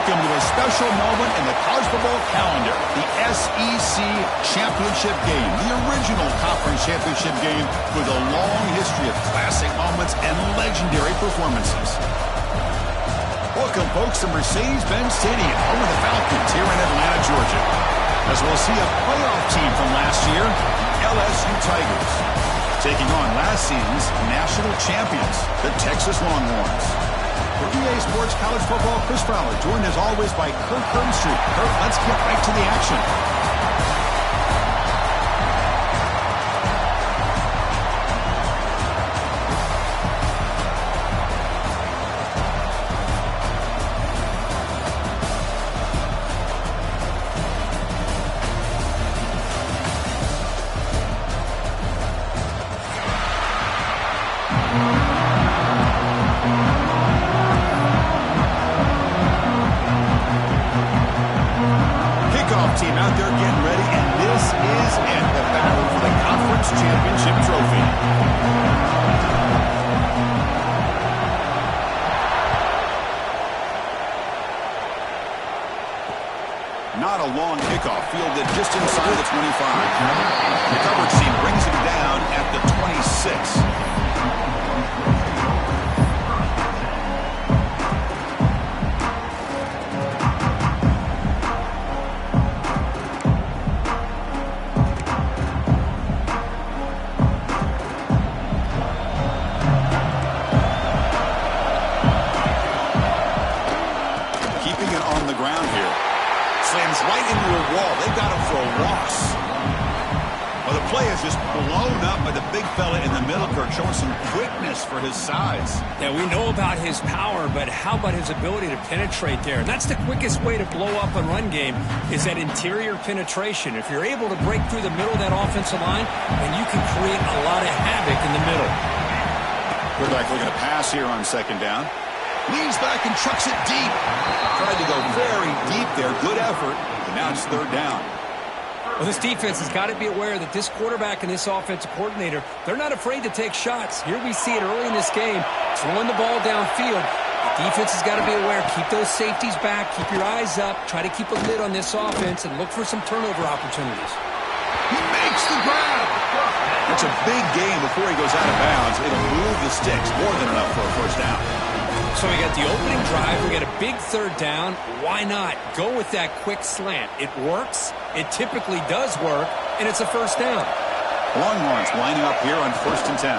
Welcome to a special moment in the college football calendar, the SEC Championship Game, the original conference championship game with a long history of classic moments and legendary performances. Welcome, folks, to Mercedes-Benz Stadium, home of the Falcons here in Atlanta, Georgia, as we'll see a playoff team from last year, the LSU Tigers, taking on last season's national champions, the Texas Longhorns. For EA Sports College Football, Chris Fowler, joined as always by Kirk Herbstreit. Kirk, let's get right to the action. Team out there getting ready, and this is it, the battle for the conference championship trophy. Not a long kickoff, fielded just inside the 25. The coverage team brings him down at the 26. Slams right into a wall. They got him for a loss. Well, the play is just blown up by the big fella in the middle, Kirk, showing some quickness for his size. Yeah, we know about his power, but how about his ability to penetrate there? And that's the quickest way to blow up a run game, is that interior penetration. If you're able to break through the middle of that offensive line, then you can create a lot of havoc in the middle. Quarterback looking to pass here on second down. Leans back and chucks it deep. Tried to go very deep there. Good effort. But now it's third down. Well, this defense has got to be aware that this quarterback and this offensive coordinator, they're not afraid to take shots. Here we see it early in this game, throwing the ball downfield. The defense has got to be aware. Keep those safeties back. Keep your eyes up. Try to keep a lid on this offense and look for some turnover opportunities. He makes the grab. It's a big game before he goes out of bounds. It'll move the sticks. More than enough for a first down. So we got the opening drive. We got a big third down. Why not? Go with that quick slant. It works. It typically does work. And it's a first down. Longhorns lining up here on 1st and 10.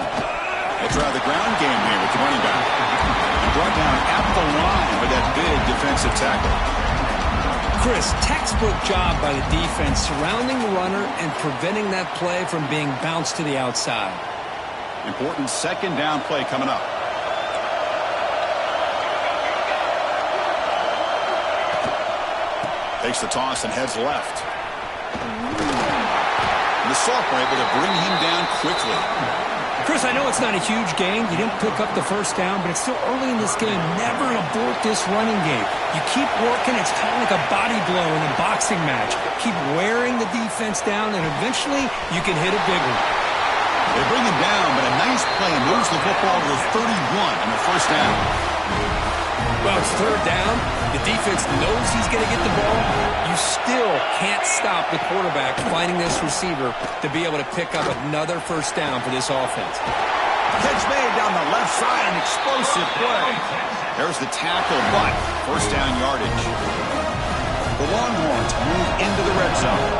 They'll try the ground game here with the running back. And brought down at the line with that big defensive tackle. Chris, textbook job by the defense surrounding the runner and preventing that play from being bounced to the outside. Important second down play coming up. Takes the toss and heads left. And the sophomore able to bring him down quickly. Chris, I know it's not a huge gain. You didn't pick up the first down, but it's still early in this game. Never abort this running game. You keep working. It's kind of like a body blow in a boxing match. Keep wearing the defense down, and eventually you can hit a big one. They bring him down, but a nice play moves the football to the 31 on the first down. Well, it's third down. The defense knows he's going to get the ball. You still can't stop the quarterback finding this receiver to be able to pick up another first down for this offense. Catch made down the left side, an explosive play. There's the tackle, but first down yardage. The Longhorns move into the red zone.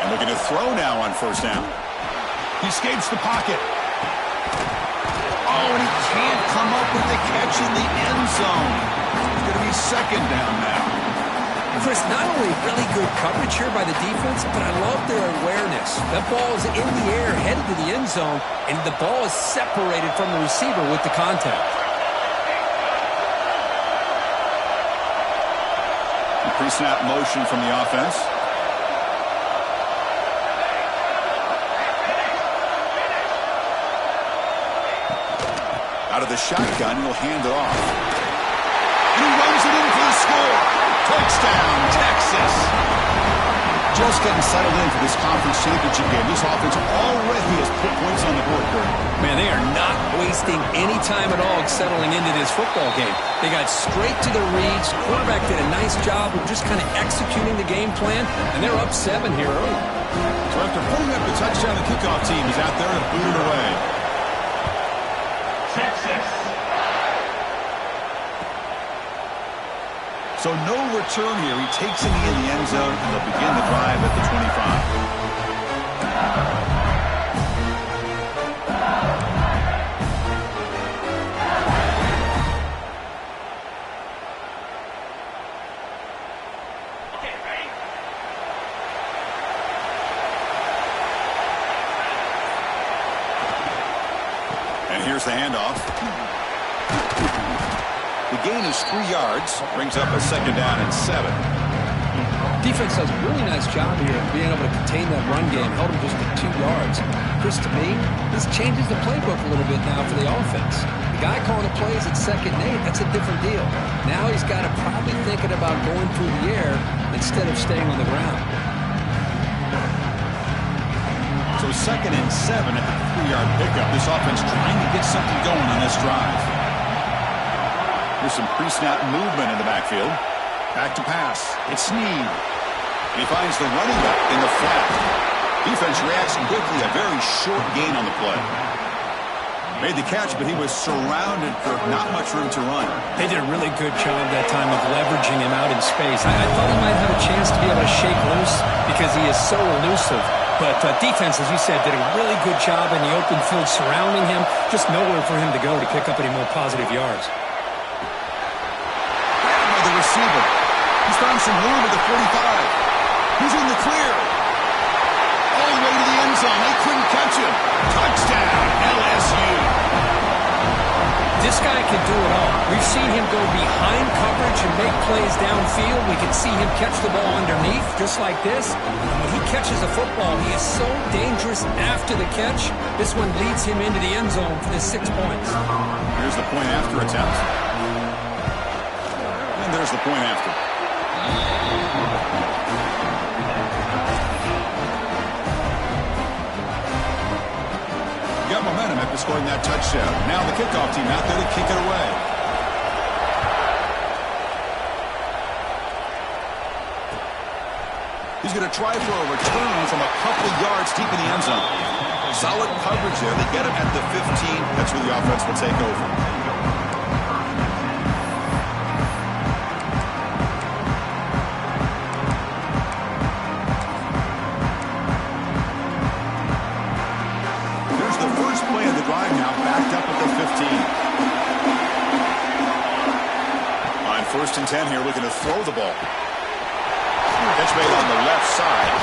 And looking to throw now on first down. He escapes the pocket. Oh, and he can't come up with the catch in the end zone. It's going to be second down now. Chris, not only really good coverage here by the defense, but I love their awareness. That ball is in the air, headed to the end zone, and the ball is separated from the receiver with the contact. Pre-snap motion from the offense. Out of the shotgun, he'll hand it off. And he runs it in for the score. Touchdown, Texas. Just getting settled in for this conference championship game. This offense already has put points on the board, Kurt. Man, they are not wasting any time at all settling into this football game. They got straight to the reads. Quarterback did a nice job of just kind of executing the game plan, and they're up 7 here early. So after putting up the touchdown, the kickoff team is out there to boot it away. Texas. So no return here. He takes it in the end zone, and they'll begin the drive at the 25. And here's the handoff. The gain is 3 yards, brings up a 2nd down and 7. Defense does a really nice job here of being able to contain that run game, held him just at 2 yards. Chris, to me, this changes the playbook a little bit now for the offense. The guy calling the plays at 2nd and 8, that's a different deal. Now he's got to probably thinking about going through the air instead of staying on the ground. So 2nd and 7 at the 3-yard pickup. This offense trying to get something going on this drive. There's some pre-snap movement in the backfield. Back to pass. It's Snead. And he finds the running back in the flat. Defense reacts quickly. A very short gain on the play. Made the catch, but he was surrounded for not much room to run. They did a really good job that time of leveraging him out in space. I thought he might have a chance to be able to shake loose because he is so elusive. But defense, as you said, did a really good job in the open field surrounding him. Just nowhere for him to go to pick up any more positive yards. The receiver. He's found some room at the 45. He's in the clear. All the way to the end zone. They couldn't catch him. Touchdown, LSU. This guy can do it all. We've seen him go behind coverage and make plays downfield. We can see him catch the ball underneath, just like this. And when he catches a football, he is so dangerous after the catch. This one leads him into the end zone for the 6 points. Here's the point after attempt. And there's the point after. Got momentum after scoring that touchdown. Now the kickoff team out there to kick it away. He's going to try for a return from a couple yards deep in the end zone. Solid coverage there. They get him at the 15. That's where the offense will take over. First and 10 here, looking to throw the ball. Catch made on the left side.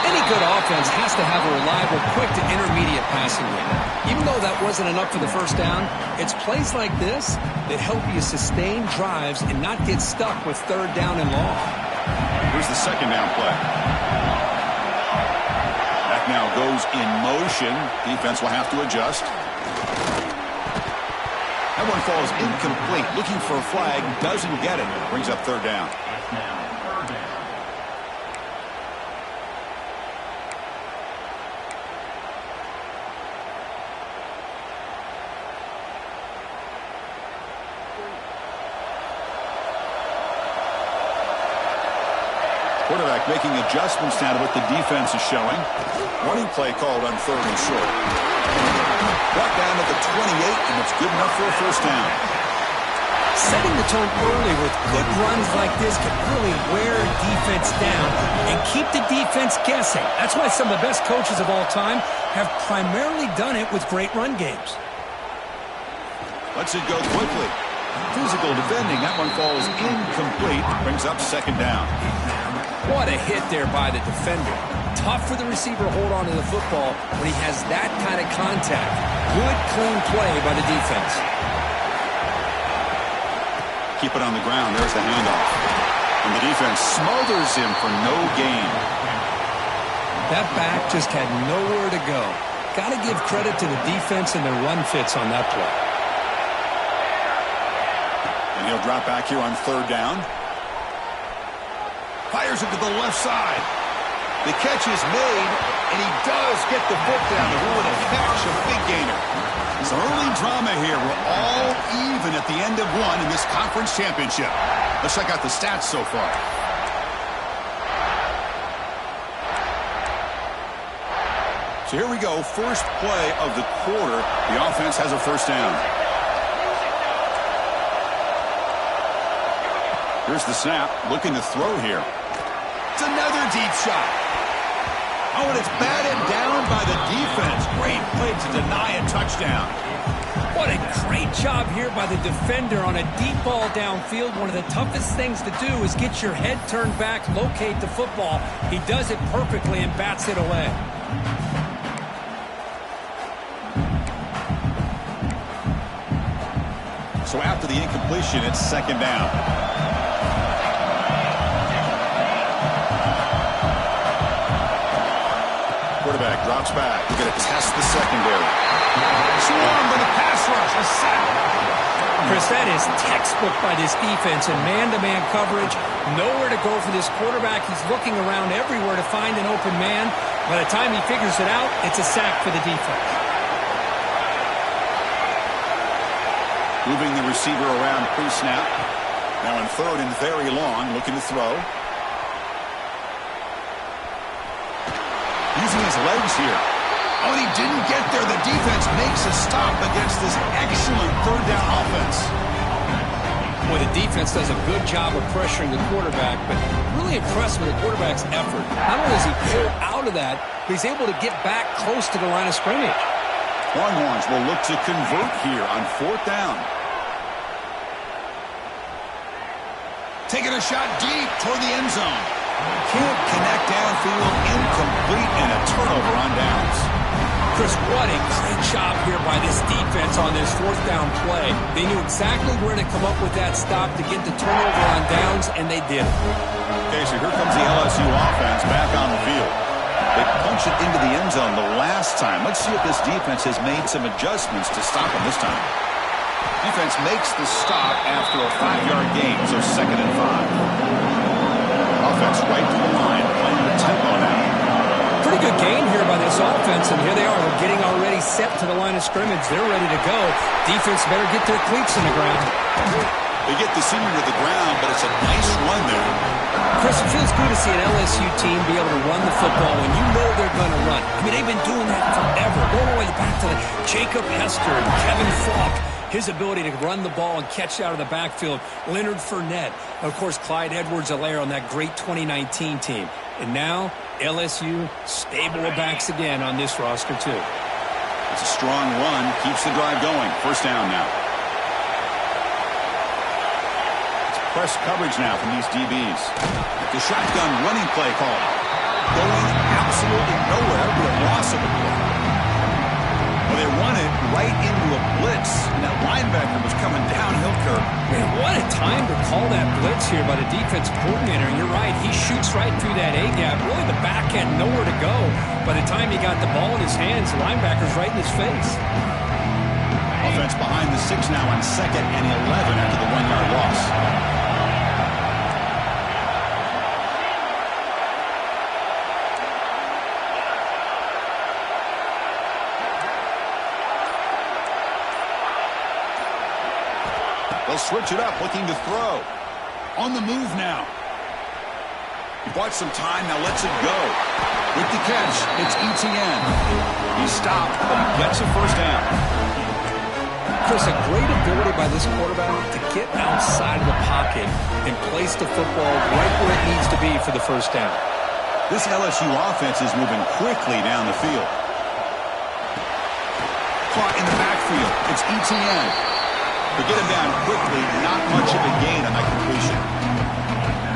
Any good offense has to have a reliable, quick to intermediate passing game. Even though that wasn't enough for the first down, it's plays like this that help you sustain drives and not get stuck with 3rd down and long. Here's the 2nd down play. That now goes in motion. Defense will have to adjust. That one falls incomplete. Looking for a flag. Doesn't get it. Brings up 3rd down. Quarterback making adjustments now to what the defense is showing. Running play called on 3rd and short. Brought down at the 28, and it's good enough for a 1st down. Setting the tone early with good runs like this can really wear defense down and keep the defense guessing. That's why some of the best coaches of all time have primarily done it with great run games. Lets it go quickly. Physical defending. That one falls incomplete. Brings up 2nd down. What a hit there by the defender. Tough for the receiver to hold on to the football when he has that kind of contact. Good, clean play by the defense. Keep it on the ground. There's the handoff. And the defense smothers him for no gain. That back just had nowhere to go. Got to give credit to the defense and their run fits on that play. And he'll drop back here on 3rd down. Fires it to the left side. The catch is made, and he does get the foot down to rule it a catch, a big gainer. Some early drama here. We're all even at the end of one in this conference championship. Let's check out the stats so far. So here we go, first play of the quarter. The offense has a first down. Here's the snap, looking to throw here. It's another deep shot. Oh, and it's batted down by the defense. Great play to deny a touchdown. What a great job here by the defender on a deep ball downfield. One of the toughest things to do is get your head turned back, locate the football. He does it perfectly and bats it away. So after the incompletion, it's second down. Quarterback drops back. We're going to test the secondary. Swarmed by the pass rush. A sack. Chris, that is textbook by this defense in man-to-man coverage. Nowhere to go for this quarterback. He's looking around everywhere to find an open man. By the time he figures it out, it's a sack for the defense. Moving the receiver around pre-snap. Now in third and very long, looking to throw. Using his legs here. Oh, and he didn't get there. The defense makes a stop against this excellent third down offense. Well, the defense does a good job of pressuring the quarterback, but really impressed with the quarterback's effort. Not only does he pull out of that, but he's able to get back close to the line of scrimmage. Longhorns will look to convert here on fourth down. Taking a shot deep toward the end zone. Can't connect downfield, incomplete, and a turnover on downs. Chris, what a great job here by this defense on this fourth down play. They knew exactly where to come up with that stop to get the turnover on downs, and they did it. Okay, so here comes the LSU offense back on the field. They punched it into the end zone the last time. Let's see if this defense has made some adjustments to stop them this time. Defense makes the stop after a 5-yard gain, so second and 5. Offense right to the line, playing the tempo now. Pretty good gain here by this offense, and here they are. They're getting already set to the line of scrimmage. They're ready to go. Defense better get their cleats in the ground. They get the senior to the ground, but it's a nice run there. Chris, it feels good to see an LSU team be able to run the football when you know they're going to run. I mean, they've been doing that forever. Going all the way back to Jacob Hester and Kevin Falk. His ability to run the ball and catch out of the backfield. Leonard Fournette. Of course, Clyde Edwards-Helaire on that great 2019 team. And now, LSU stable of backs again on this roster, too. It's a strong run. Keeps the drive going. First down now. It's press coverage now from these DBs. The shotgun running play call. Going absolutely nowhere to a loss of a play. Well, they run it right into a blitz, and that linebacker was coming downhill curve. Man, what a time to call that blitz here by the defense coordinator. And you're right, he shoots right through that A-gap. Really, the back had nowhere to go. By the time he got the ball in his hands, the linebacker's right in his face. Offense behind the 6 now on second and 11 after the 1-yard loss. They'll switch it up, looking to throw. On the move now. He bought some time, now lets it go. With the catch, it's Etienne. He stopped, but he gets a first down. Chris, a great ability by this quarterback to get outside of the pocket and place the football right where it needs to be for the first down. This LSU offense is moving quickly down the field. Caught in the backfield, it's Etienne. They get him down quickly, not much of a gain on that completion.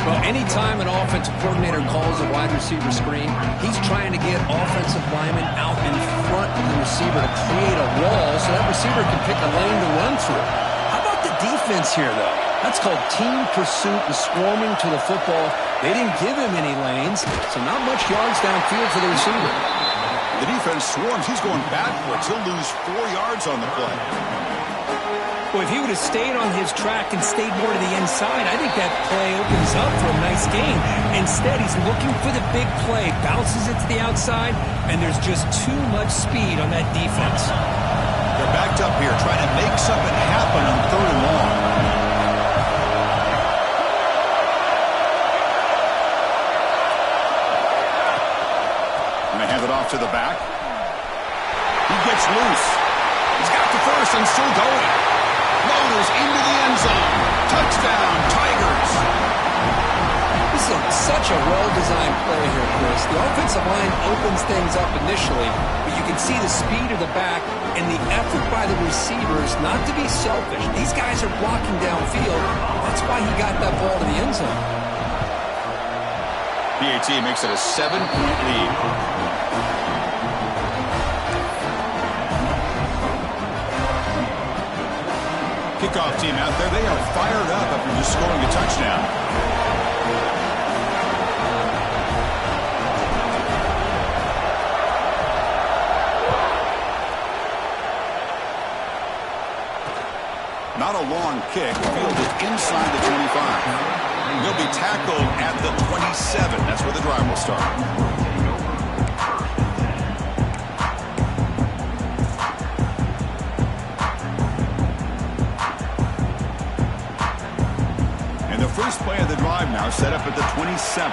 Well, anytime an offensive coordinator calls a wide receiver screen, he's trying to get offensive linemen out in front of the receiver to create a wall so that receiver can pick a lane to run through. How about the defense here, though? That's called team pursuit and swarming to the football. They didn't give him any lanes, so not much yards downfield for the receiver. The defense swarms. He's going backwards. He'll lose 4 yards on the play. Well, if he would have stayed on his track and stayed more to the inside, I think that play opens up for a nice gain. Instead, he's looking for the big play, bounces it to the outside, and there's just too much speed on that defense. They're backed up here trying to make something happen on 3rd and long. Going to hand it off to the back. He gets loose. He's got the first and still going. Floaters into the end zone. Touchdown, Tigers. This is such a well-designed play here, Chris. The offensive line opens things up initially, but you can see the speed of the back and the effort by the receivers not to be selfish. These guys are blocking downfield. That's why he got that ball to the end zone. PAT makes it a 7-point lead. Kickoff team out there, they are fired up after just scoring a touchdown. Not a long kick, fielded inside the 25. He'll be tackled at the 27. That's where the drive will start. First play of the drive now set up at the 27.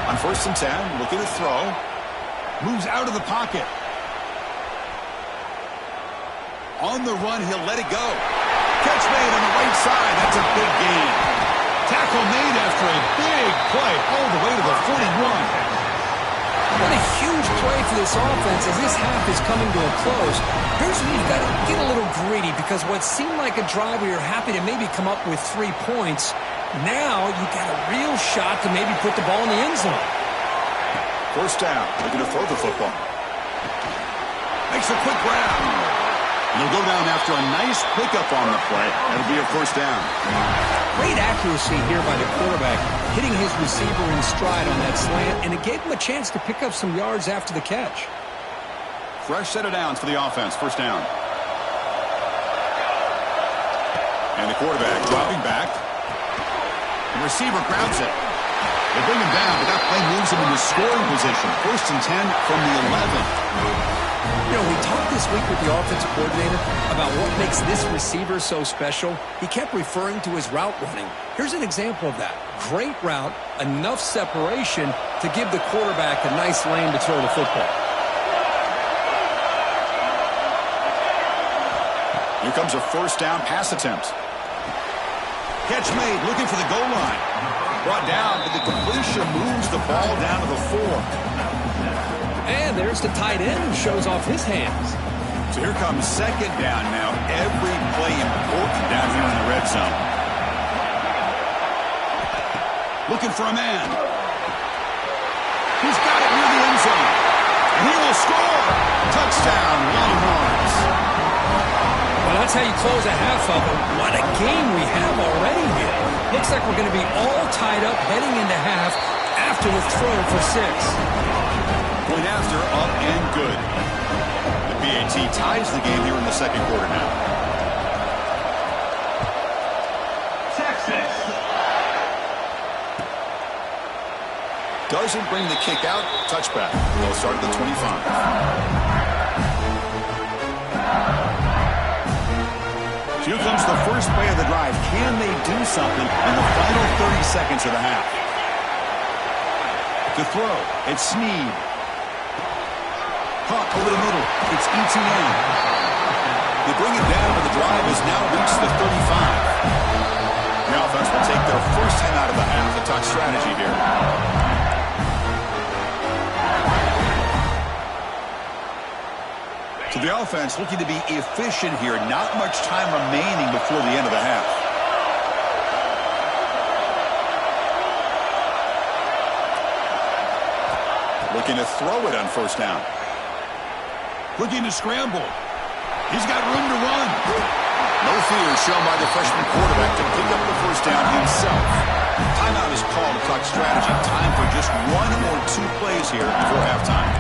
On 1st and 10, looking to throw. Moves out of the pocket. On the run, he'll let it go. Catch made on the right side. That's a big gain. Tackle made after a big play all the way to the 41. What a huge play for this offense as this half is coming to a close. Here's where you've got to get a little greedy because what seemed like a drive where you're happy to maybe come up with 3 points, now you've got a real shot to maybe put the ball in the end zone. First down, looking to throw the football. Makes a quick grab. He'll go down after a nice pickup on the play. That'll be a first down. Great accuracy here by the quarterback, hitting his receiver in stride on that slant, and it gave him a chance to pick up some yards after the catch. Fresh set of downs for the offense. First down. And the quarterback dropping back. The receiver grabs it. They bring him down, but that play moves him into scoring position. 1st and 10 from the 11. You know, we talked this week with the offensive coordinator about what makes this receiver so special. He kept referring to his route running. Here's an example of that. Great route, enough separation to give the quarterback a nice lane to throw the football. Here comes a first down pass attempt. Catch made, looking for the goal line. Brought down, but the completion moves the ball down to the 4. And there's the tight end who shows off his hands. So here comes 2nd down now. Every play important down here in the red zone. Looking for a man. He's got it near the end zone. And he will score. Touchdown, Longhorns. Well, that's how you close a half of it. What a game we have already here. Looks like we're going to be all tied up heading into half after the throw for 6. Point after, up and good. The PAT ties the game here in the 2nd quarter now. Texas. Doesn't bring the kick out. Touchback. They'll start at the 25. Here comes the first play of the drive. Can they do something in the final 30 seconds of the half? To throw, it's Snead. Hunt over the middle. It's ETN. They bring it down, but the drive has now reached the 35. The offense will take their first 10 out of the half. A touch strategy here. So the offense looking to be efficient here. Not much time remaining before the end of the half. Looking to throw it on first down. Looking to scramble. He's got room to run. No fear shown by the freshman quarterback to pick up the first down himself. Timeout is called to talk strategy. Time for just 1 or 2 plays here before halftime.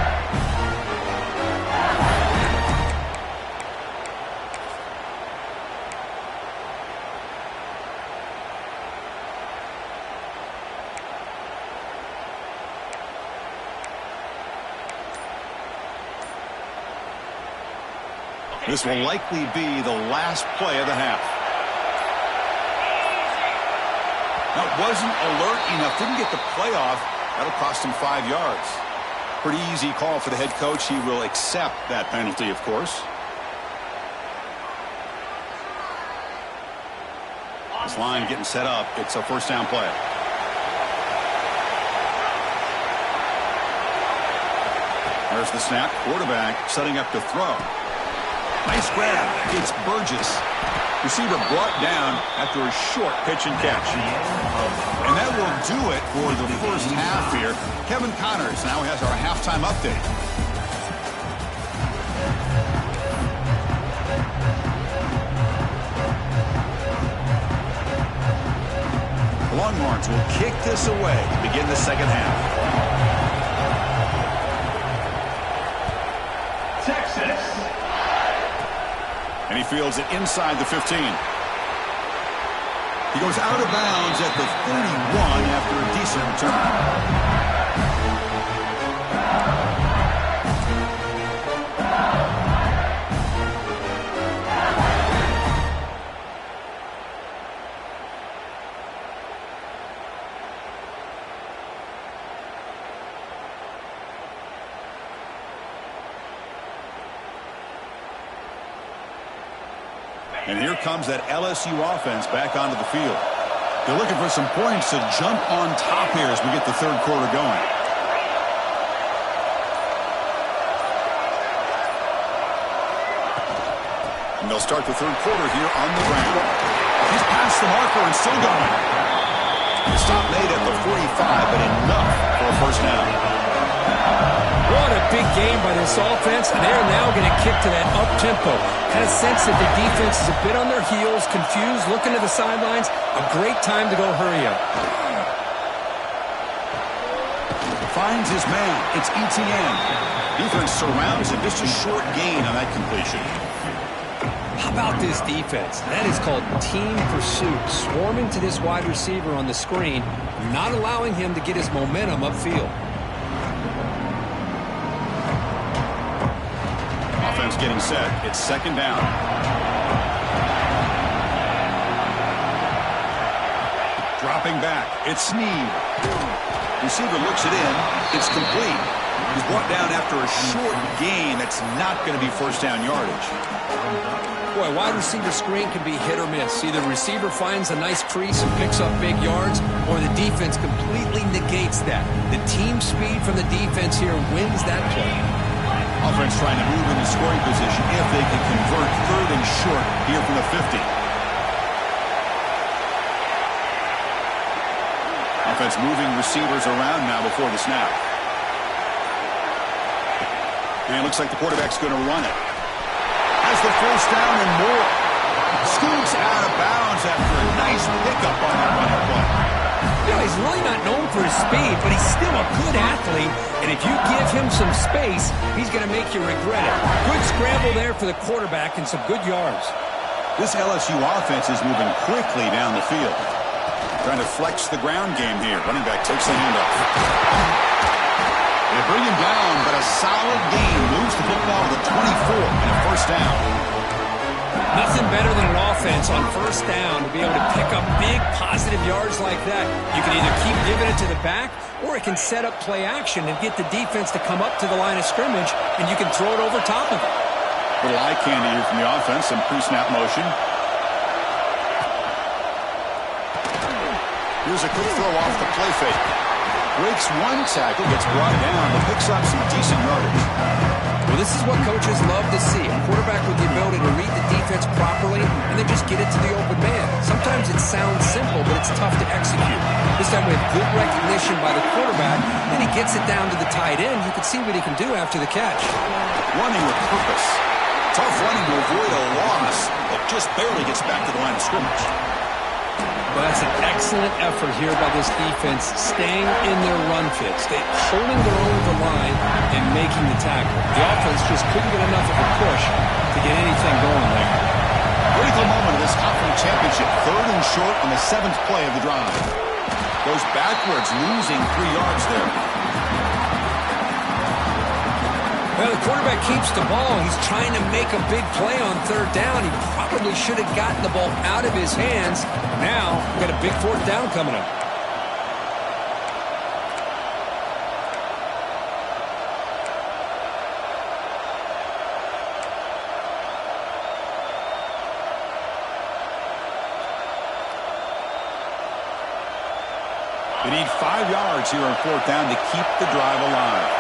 This will likely be the last play of the half. That wasn't alert enough. Didn't get the play off. That'll cost him 5 yards. Pretty easy call for the head coach. He will accept that penalty, of course. This line getting set up. It's a first down play. There's the snap. Quarterback setting up to throw. Nice grab. It's Burgess. Receiver brought down after a short pitch and catch. And that will do it for the first half here. Kevin Connors now has our halftime update. Longhorns will kick this away to begin the second half. Texas. And he fields it inside the 15. He goes out of bounds at the 31 after a decent return. And here comes that LSU offense back onto the field. They're looking for some points to jump on top here as we get the third quarter going. And they'll start the third quarter here on the ground. He's past the marker and still going. The stop made at the 45, but enough for a first down. What a big game by this offense, and they're now going to kick to that up-tempo. Kind of sense that the defense is a bit on their heels, confused, looking to the sidelines. A great time to go hurry up. Finds his man. It's Etienne. Defense surrounds him. Just a short gain on that completion. How about this defense? That is called team pursuit. Swarming to this wide receiver on the screen, not allowing him to get his momentum upfield. Offense getting set. It's second down. Dropping back. It's Snead. Receiver looks it in. It's complete. He's brought down after a short gain. That's not going to be first down yardage. Boy, wide receiver screen can be hit or miss. Either the receiver finds a nice crease and picks up big yards, or the defense completely negates that. The team speed from the defense here wins that play. Offense trying to move into scoring position if they can convert third and short here from the 50. Offense moving receivers around now before the snap. And it looks like the quarterback's going to run it. Has the first down and more. Scoots out of bounds after a nice pickup on that running play. You know, he's really not known for his speed, but he's still a good athlete. And if you give him some space, he's going to make you regret it. Good scramble there for the quarterback and some good yards. This LSU offense is moving quickly down the field. Trying to flex the ground game here. Running back takes the handoff. They bring him down, but a solid gain moves the football to the 24 and a first down. Nothing better than an offense on first down to be able to pick up big positive yards like that. You can either keep giving it to the back, or it can set up play action and get the defense to come up to the line of scrimmage, and you can throw it over top of it. Little eye candy here from the offense, some pre-snap motion. Here's a quick throw off the play fake. Breaks one tackle, gets brought down, but picks up some decent yardage. Well, this is what coaches love to see. A quarterback with the ability to read the defense properly and then just get it to the open man. Sometimes it sounds simple, but it's tough to execute. This time with good recognition by the quarterback, then he gets it down to the tight end. You can see what he can do after the catch. Running with purpose. Tough running to avoid a loss, but just barely gets back to the line of scrimmage. Well, that's an excellent effort here by this defense, staying in their run fits, holding their own the line and making the tackle. The offense just couldn't get enough of a push to get anything going there. Critical moment of this conference championship. Third and short on the 7th play of the drive. Goes backwards, losing 3 yards there. Well, the quarterback keeps the ball. He's trying to make a big play on third down. He probably should have gotten the ball out of his hands. Now, we've got a big fourth down coming up. They need 5 yards here on fourth down to keep the drive alive.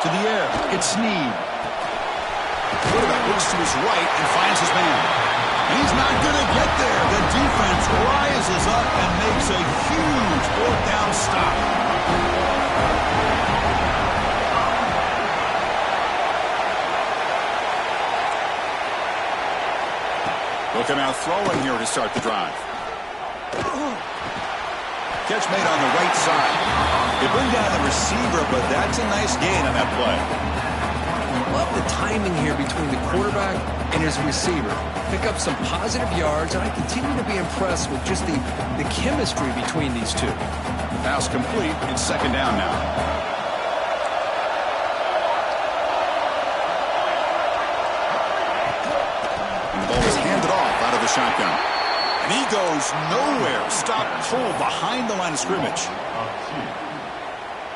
To the air, it's Snead. The quarterback looks to his right and finds his man. And he's not going to get there. The defense rises up and makes a huge fourth down stop. Looking out throwing here to start the drive. Catch made on the right side. They bring down the receiver, but that's a nice gain on that play. I love the timing here between the quarterback and his receiver. Pick up some positive yards, and I continue to be impressed with just the chemistry between these two. Pass complete. It's second down now. And the ball is handed off out of the shotgun. And he goes nowhere. Stop pull behind the line of scrimmage.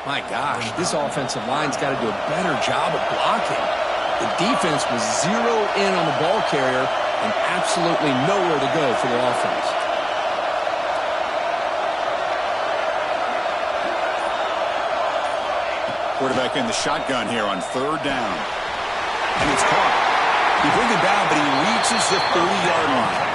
My gosh, this offensive line's got to do a better job of blocking. The defense was zero in on the ball carrier and absolutely nowhere to go for the offense. Quarterback in the shotgun here on third down. And it's caught. He brings it down, but he reaches the 30-yard line.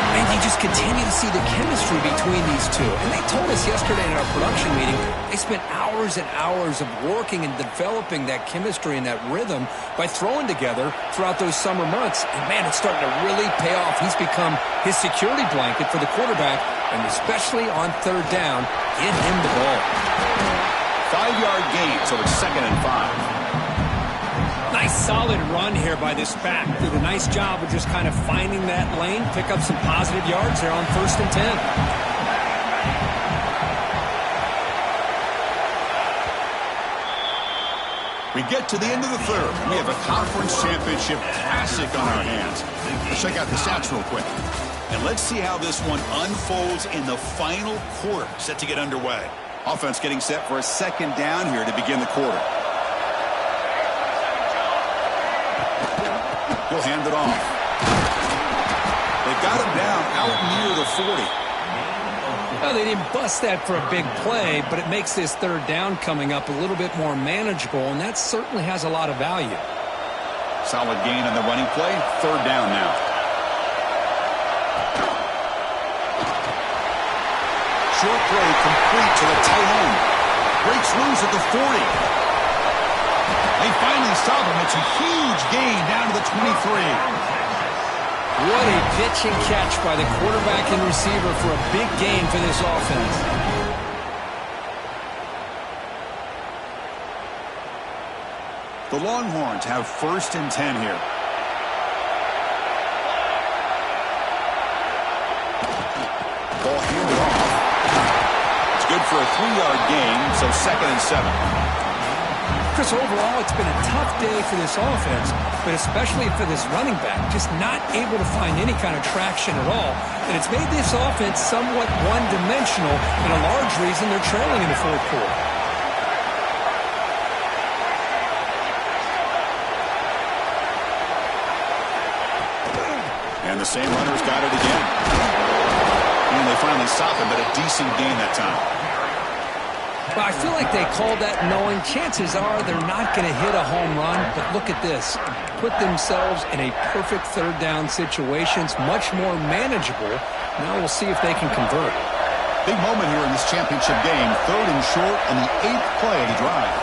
And you just continue to see the chemistry between these two. And they told us yesterday in our production meeting, they spent hours and hours of working and developing that chemistry and that rhythm by throwing together throughout those summer months. And, man, it's starting to really pay off. He's become his security blanket for the quarterback, and especially on third down, get him the ball. 5-yard gain, so it's 2nd and 5. Nice solid run here by this back. Did a nice job of just kind of finding that lane, pick up some positive yards there on 1st and 10. We get to the end of the third. We have a conference championship classic on our hands. Let's check out the stats real quick. And let's see how this one unfolds in the final quarter, set to get underway. Offense getting set for a second down here to begin the quarter. He'll hand it off. They've got him down out near the 40. Well, they didn't bust that for a big play, but it makes this third down coming up a little bit more manageable, and that certainly has a lot of value. Solid gain on the running play. Third down now. Short play complete to the tight end. Breaks loose at the 40. They finally stop him. It's a huge gain down to the 23. What a pitch and catch by the quarterback and receiver for a big gain for this offense. The Longhorns have 1st and 10 here. Ball handed off. It's good for a 3-yard gain, so 2nd and 7. Chris, overall, it's been a tough day for this offense, but especially for this running back, just not able to find any kind of traction at all. And it's made this offense somewhat one-dimensional, and a large reason they're trailing in the fourth quarter. And the same runner's got it again. And they finally stop him, but a decent gain that time. Well, I feel like they called that knowing chances are they're not going to hit a home run, but look at this. Put themselves in a perfect third down situation. It's much more manageable. Now we'll see if they can convert. Big moment here in this championship game. 3rd and short and the 8th play of the drive.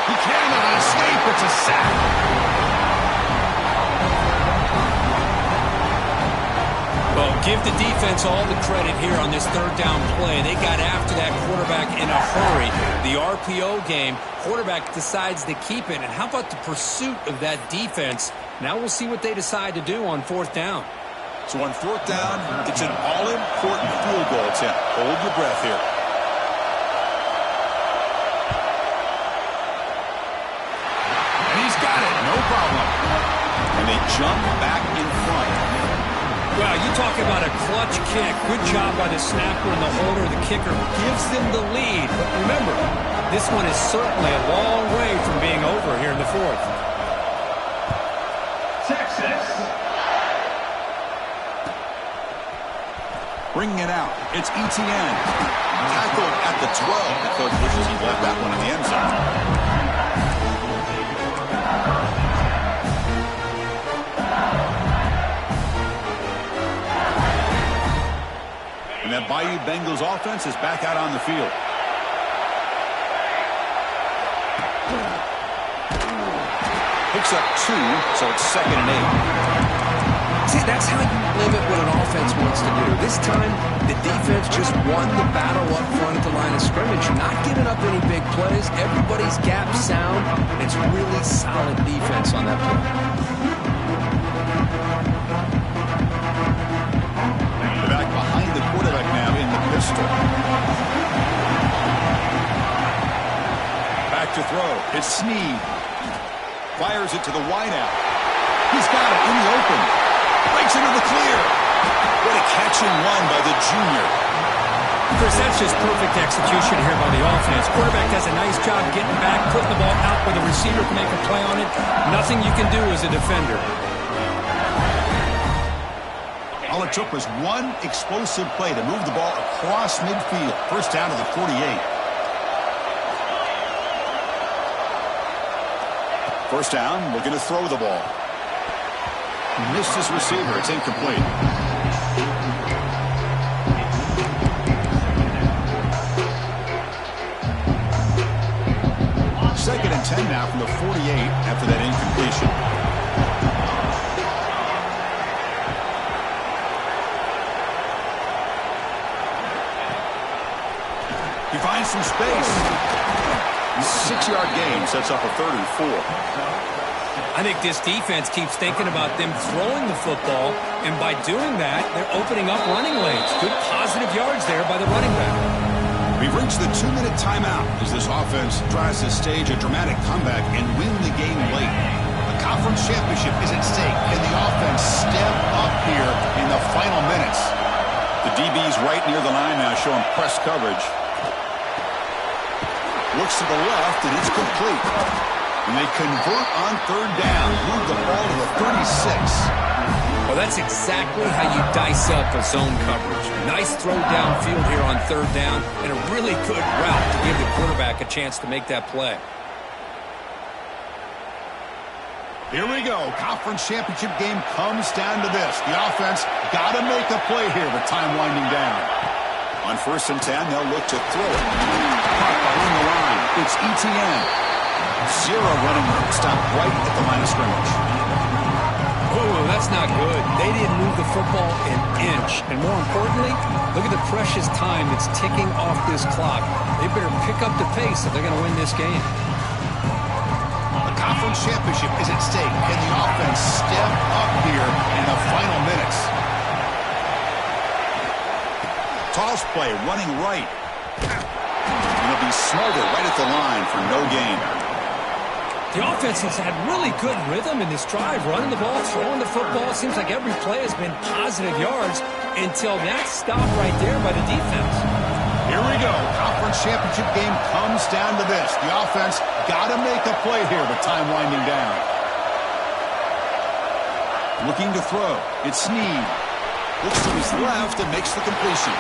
He cannot escape. It's a sack. Well, give the defense all the credit here on this third down play. They got after that quarterback in a hurry. The RPO game, quarterback decides to keep it. And how about the pursuit of that defense? Now we'll see what they decide to do on 4th down. So on 4th down, it's an all-important field goal attempt. Hold your breath here. jump back in front. Well, you talk about a clutch kick. Good job by the snapper and the holder. The kicker gives them the lead. But remember, this one is certainly a long way from being over here in the fourth. Texas. Bringing it out. It's Etienne. Tackled at the 12. The coach wishes he left that one in the end zone. And that Bayou Bengals offense is back out on the field. Picks up 2, so it's 2nd and 8. See, that's how you limit what an offense wants to do. This time, the defense just won the battle up front at the line of scrimmage. Not giving up any big plays. Everybody's gap sound. It's really solid defense on that play. Back behind the quarterback now in the pistol. Back to throw. It's Snead. Fires it to the wideout. He's got it in the open. Breaks into the clear. What a catch and run by the junior. Chris, that's just perfect execution here by the offense. Quarterback does a nice job getting back, putting the ball out where the receiver can make a play on it. Nothing you can do as a defender. All it took was one explosive play to move the ball across midfield. First down to the 48. First down, looking to throw the ball. Missed his receiver. It's incomplete. Second and 10 now from the 48 after that incompletion. He finds some space. 6-yard gain sets up a 3rd and 4. I think this defense keeps thinking about them throwing the football, and by doing that, they're opening up running lanes. Good positive yards there by the running back. We've reached the 2-minute timeout as this offense tries to stage a dramatic comeback and win the game late. A conference championship is at stake. Can the offense step up here in the final minutes? The DB's right near the line now showing press coverage. Looks to the left, and it's complete. And they convert on 3rd down, move the ball to the 36. Well, that's exactly how you dice up a zone coverage. Nice throw downfield here on 3rd down, and a really good route to give the quarterback a chance to make that play. Here we go. Conference championship game comes down to this. The offense got to make a play here with time winding down. On 1st and 10, they'll look to throw it. Caught behind the line. It's Etienne. Zero running room. Stopped right at the line of scrimmage. Oh, that's not good. They didn't move the football an inch. And more importantly, look at the precious time that's ticking off this clock. They better pick up the pace if they're going to win this game. The conference championship is at stake. Can the offense step up here in the final minutes? Toss play, running right. And it'll be smarter right at the line for no gain. The offense has had really good rhythm in this drive, running the ball, throwing the football. It seems like every play has been positive yards until that stop right there by the defense. Here we go. Conference championship game comes down to this. The offense got to make a play here with time winding down. Looking to throw. It's Snead. Looks to his left and makes the completion.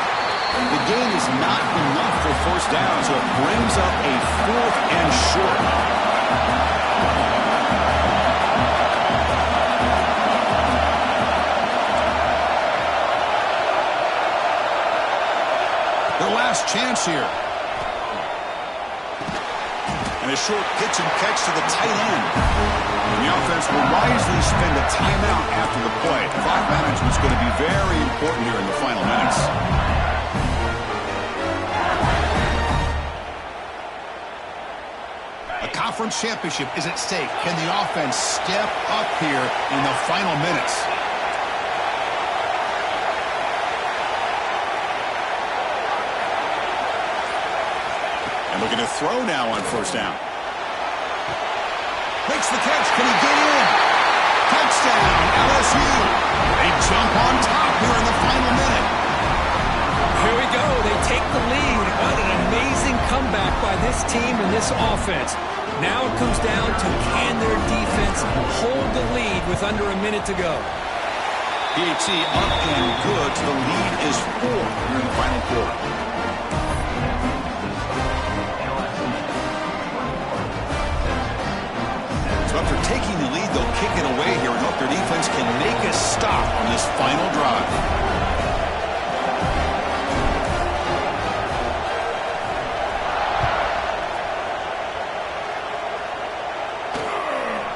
The gain is not enough for 1st down, so it brings up a 4th and short. Their last chance here. And a short pitch and catch to the tight end. And the offense will wisely spend a timeout after the play. Clock management is going to be very important here in the final minutes. A conference championship is at stake. Can the offense step up here in the final minutes? And looking to throw now on 1st down. Makes the catch. Can he get in? Touchdown, LSU. They jump on top here in the final minute. Here we go. They take the lead. What an amazing comeback by this team and this offense. Now it comes down to can their defense hold the lead with under a minute to go. PHC up and good. So the lead is 4 here in the final quarter. So after taking the lead, they'll kick it away here and hope their defense can make a stop on this final drive.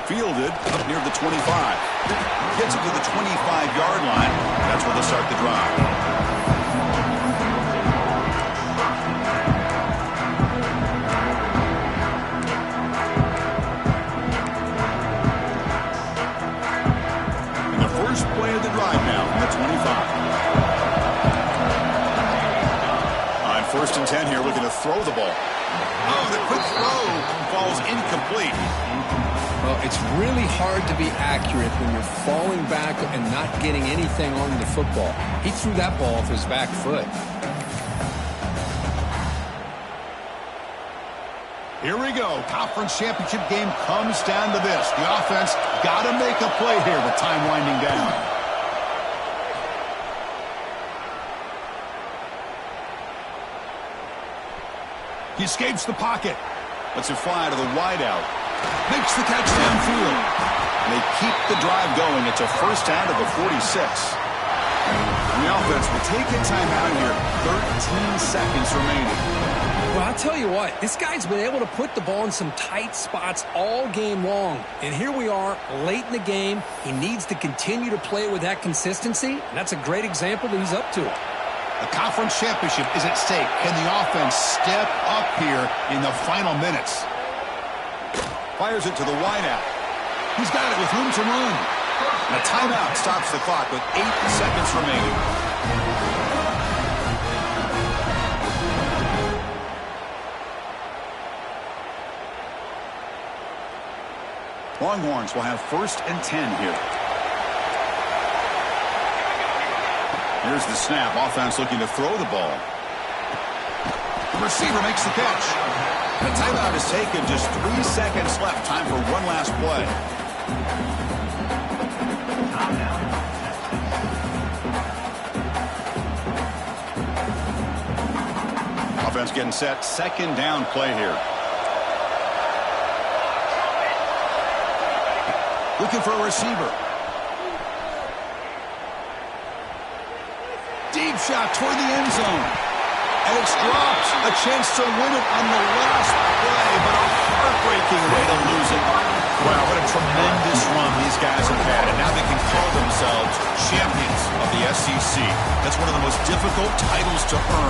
Fielded up near the 25. Gets it to the 25-yard line. That's where they'll start the drive. And the first play of the drive now from the 25. On 1st and 10 here, looking to throw the ball. Oh, the quick throw falls incomplete. Well, it's really hard to be accurate when you're falling back and not getting anything on the football. He threw that ball off his back foot. Here we go. Conference championship game comes down to this. The offense got to make a play here with time winding down. He escapes the pocket. Lets it fly to the wideout. Makes the catch downfield. And they keep the drive going. It's a first down to the 46. And the offense will take a timeout here. 13 seconds remaining. Well, I'll tell you what, this guy's been able to put the ball in some tight spots all game long. And here we are, late in the game. He needs to continue to play with that consistency. And that's a great example that he's up to it. The conference championship is at stake. Can the offense step up here in the final minutes? Fires it to the wideout. He's got it with room to run. And a timeout stops the clock with 8 seconds remaining. Longhorns will have 1st and 10 here. Here's the snap. Offense looking to throw the ball. The receiver makes the catch. The timeout is taken. Just 3 seconds left. Time for one last play. Offense getting set. 2nd down play here. Looking for a receiver. Deep shot toward the end zone. And it's dropped. A chance to win it on the last play, but a heartbreaking way to lose it. Wow, what a tremendous run these guys have had, and now they can call themselves champions of the SEC. That's one of the most difficult titles to earn.